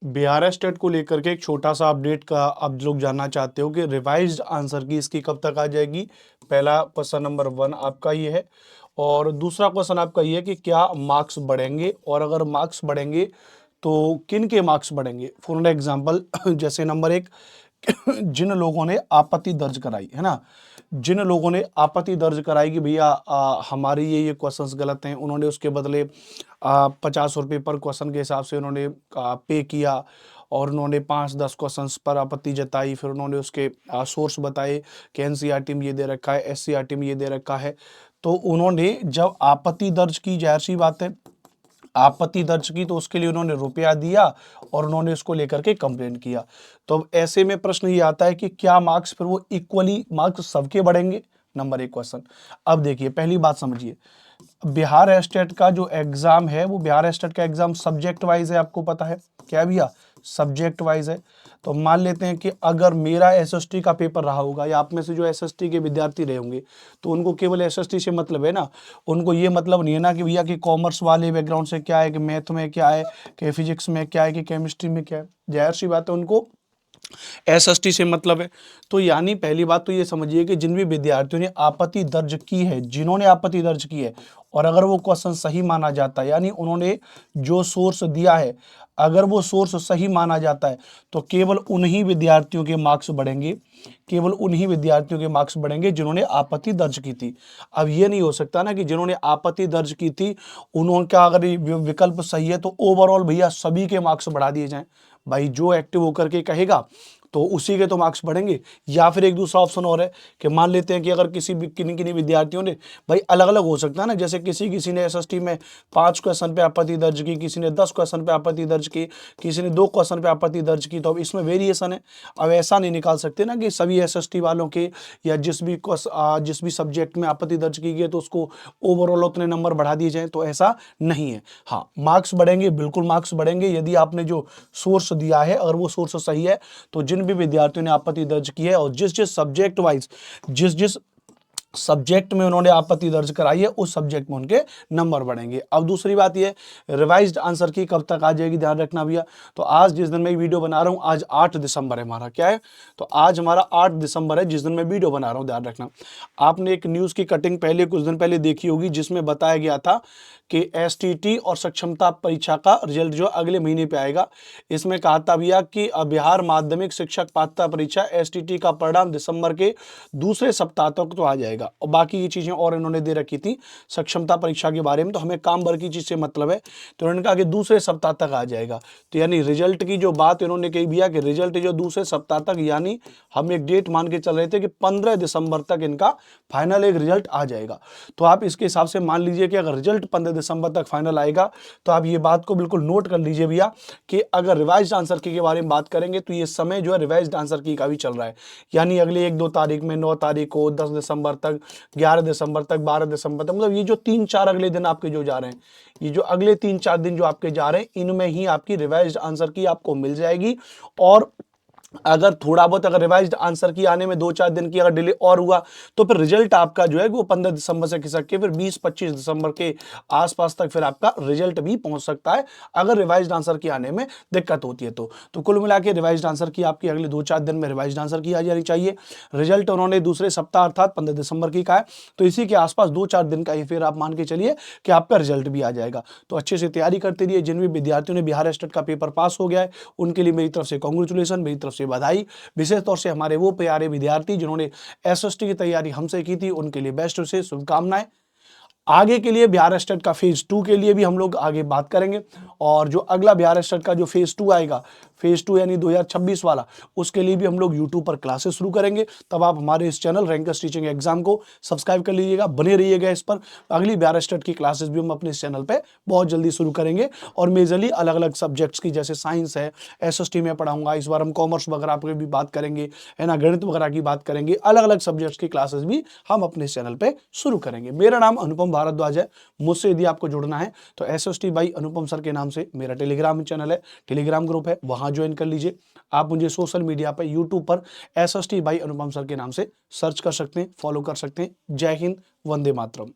Bihar state को लेकर के एक छोटा सा अपडेट का आप लोग जानना चाहते हो कि रिवाइज्ड आंसर की इसकी कब तक आ जाएगी। पहला क्वेश्चन नंबर 1 आपका ये है और दूसरा क्वेश्चन आपका ये है कि क्या मार्क्स बढ़ेंगे और अगर मार्क्स बढ़ेंगे तो किन के मार्क्स बढ़ेंगे। फॉर एग्जांपल जैसे नंबर 1 जिन लोगों ने आपत्ति दर्ज कराई है ना, जिन लोगों ने आपत्ति दर्ज कराई कि भैया हमारी ये क्वेश्चंस गलत हैं, उन्होंने उसके बदले 50 रुपये पर क्वेश्चन के हिसाब से उन्होंने पे किया और उन्होंने 5-10 क्वेश्चंस पर आपत्ति जताई। फिर उन्होंने उसके सोर्स बताए कि एनसीईआरटी में ये दे रखा है, एससीईआरटी में ये दे रखा है। तो उन्होंने जब आपत्ति दर्ज की, जाहिर सी बात है आपत्ति दर्ज की, तो उसके लिए उन्होंने रुपया दिया और उन्होंने उसको लेकर के कंप्लेंट किया। तो अब ऐसे में प्रश्न ये आता है कि क्या मार्क्स फिर वो इक्वली मार्क्स सबके बढ़ेंगे। Number 1 question. अब देखिए पहली बात समझिए, बिहार स्टेट का जो एग्जाम है वो बिहार स्टेट का एग्जाम सब्जेक्ट वाइज है, आपको पता है क्या भैया, सब्जेक्ट वाइज है। तो मान लेते हैं कि अगर मेरा एसएसटी का पेपर रहा होगा या आप में से जो एसएसटी के विद्यार्थी रहे होंगे तो उनको केवल एसएसटी से मतलब है ना, उनको ये मतलब नहीं है ना कि भैया कि कॉमर्स वाले बैकग्राउंड से क्या है, कि मैथ में क्या है, कि फिजिक्स में क्या है, कि केमिस्ट्री में क्या है। जाहिर सी बात है उनको एसएसटी से मतलब है। तो यानी पहली बात तो ये समझिए कि जिन भी विद्यार्थियों ने आपत्ति दर्ज की है, जिन्होंने आपत्ति दर्ज की है और अगर वो क्वेश्चन सही माना जाता है, यानी उन्होंने जो सोर्स दिया है अगर वो सोर्स सही माना जाता है तो केवल उन्हीं विद्यार्थियों के मार्क्स बढ़ेंगे, केवल उन्हीं विद्यार्थियों के मार्क्स बढ़ेंगे जिन्होंने आपत्ति दर्ज की थी। अब ये नहीं हो सकता ना कि जिन्होंने आपत्ति दर्ज की थी उनका अगर विकल्प सही है तो ओवरऑल भैया सभी के मार्क्स बढ़ा दिए जाएं। भाई जो एक्टिव होकर के कहेगा तो उसी के तो मार्क्स बढ़ेंगे। या फिर एक दूसरा ऑप्शन और है कि मान लेते हैं कि अगर किन्हीं किन्हीं विद्यार्थियों ने, भाई अलग अलग हो सकता है ना, जैसे किसी ने एसएसटी में 5 क्वेश्चन पे आपत्ति दर्ज की, किसी ने 10 क्वेश्चन पे आपत्ति दर्ज की, किसी ने 2 क्वेश्चन पे आपत्ति दर्ज की, तो अब इसमें वेरिएशन है। अब ऐसा नहीं निकाल सकते ना कि सभी एसएसटी वालों के या जिस भी सब्जेक्ट में आपत्ति दर्ज की गई है तो उसको ओवरऑल उतने नंबर बढ़ा दिए जाए, तो ऐसा नहीं है। हाँ मार्क्स बढ़ेंगे, बिल्कुल मार्क्स बढ़ेंगे यदि आपने जो सोर्स दिया है अगर वो सोर्स सही है। तो जिन भी विद्यार्थियों ने आपत्ति दर्ज की है और जिस जिस सब्जेक्ट वाइज जिस सब्जेक्ट में उन्होंने आपत्ति दर्ज कराई है उस सब्जेक्ट में उनके नंबर बढ़ेंगे। अब दूसरी बात ये, रिवाइज्ड आंसर की कब तक आ जाएगी, ध्यान रखना भैया। तो आज जिस दिन मैं वीडियो बना रहा हूं, आज 8 दिसंबर है हमारा, क्या है, तो आज हमारा 8 दिसंबर है जिस दिन मैं वीडियो बना रहा हूं, ध्यान रखना। आपने एक न्यूज की कटिंग पहले कुछ दिन पहले देखी होगी जिसमें बताया गया था कि एसटीटी और सक्षमता परीक्षा का रिजल्ट जो अगले महीने पे आएगा। इसमें कहा था भैया कि बिहार माध्यमिक शिक्षक पात्रता परीक्षा एसटीटी का परिणाम दिसंबर के दूसरे सप्ताह तक तो आ जाएगा। और बाकी ये चीजें और इन्होंने दे रखी थी सक्षमता परीक्षा के बारे में, तो हमें काम भर की चीज से मतलब है, तो इन्होंने कहा कि दूसरे सप्ताह तक आ जाएगा। तो यानी रिजल्ट की जो बात इन्होंने कही भैया कि रिजल्ट जो दूसरे सप्ताह तक, यानी हम एक डेट मान के चल रहे थे कि 15 दिसंबर तक इनका फाइनल एक रिजल्ट आ जाएगा। तो आप इसके हिसाब से मान लीजिए कि अगर रिजल्ट 15 दिसंबर तक फाइनल आएगा तो आप ये बात को बिल्कुल नोट कर लीजिए भैया कि अगर रिवाइज्ड आंसर की के बारे में बात करेंगे तो ये समय जो है रिवाइज्ड आंसर की का भी चल रहा है। यानी अगले 1-2 तारीख में, 9 तारीख को, 10 दिसंबर तक, 11 दिसंबर तक, 12 दिसंबर तक, मतलब ये जो 3-4 अगले दिन आपके जो जा रहे हैं, ये जो अगले 3-4 दिन जो आपके जा रहे हैं इनमें ही आपकी रिवाइज्ड आंसर की आपको मिल जाएगी। और अगर थोड़ा बहुत अगर रिवाइज्ड आंसर की आने में 2-4 दिन की अगर डिले और हुआ तो फिर रिजल्ट आपका जो है वो 15 दिसंबर से खिसक के फिर 20-25 दिसंबर के आसपास तक फिर आपका रिजल्ट भी पहुंच सकता है अगर रिवाइज्ड आंसर की आने में दिक्कत होती है। तो कुल मिला के रिवाइज्ड आंसर की आपकी अगले 2-4 दिन में रिवाइज्ड आंसर की आ जानी चाहिए। रिजल्ट उन्होंने दूसरे सप्ताह अर्थात 15 दिसंबर की कहा है, तो इसी के आसपास 2-4 दिन का ही फिर आप मान के चलिए कि आपका रिजल्ट भी आ जाएगा। तो अच्छे से तैयारी करते रहिए। जिन भी विद्यार्थियों ने बिहार स्टेट का पेपर पास हो गया है उनके लिए मेरी तरफ से कांग्रेचुलेसन, मेरी तरफ से बधाई। विशेष तौर से हमारे वो प्यारे विद्यार्थी जिन्होंने एसएसटी की तैयारी हमसे की थी उनके लिए बेस्ट विशेष शुभकामनाएं। आगे के लिए बिहार स्टेट का फेज 2 के लिए भी हम लोग आगे बात करेंगे और जो अगला बिहार स्टेट का जो फेज 2 आएगा, फेज 2 यानी 2026 वाला, उसके लिए भी हम लोग यूट्यूब पर क्लासेस शुरू करेंगे। तब आप हमारे इस चैनल रैंकर्स टीचिंग एग्जाम को सब्सक्राइब कर लीजिएगा, बने रहिएगा इस पर। अगली बिहार स्टेट की क्लासेस भी हम अपने इस चैनल पे बहुत जल्दी शुरू करेंगे और मेजरली अलग अलग सब्जेक्ट्स की, जैसे साइंस है एसएसटी में पढ़ाऊंगा, इस बार हम कॉमर्स वगैरह पर भी बात करेंगे, है ना, गणित वगैरह की बात करेंगे। अलग अलग सब्जेक्ट्स की क्लासेस भी हम अपने इस चैनल पे शुरू करेंगे। मेरा नाम अनुपम भारद्वाज है। मुझसे यदि आपको जुड़ना है तो एसएसटी बाई अनुपम सर के नाम से मेरा टेलीग्राम चैनल है, टेलीग्राम ग्रुप है, वहां ज्वाइन कर लीजिए। आप मुझे सोशल मीडिया पर यूट्यूब पर एसएसटी बाई अनुपम सर के नाम से सर्च कर सकते हैं, फॉलो कर सकते हैं। जय हिंद, वंदे मातरम।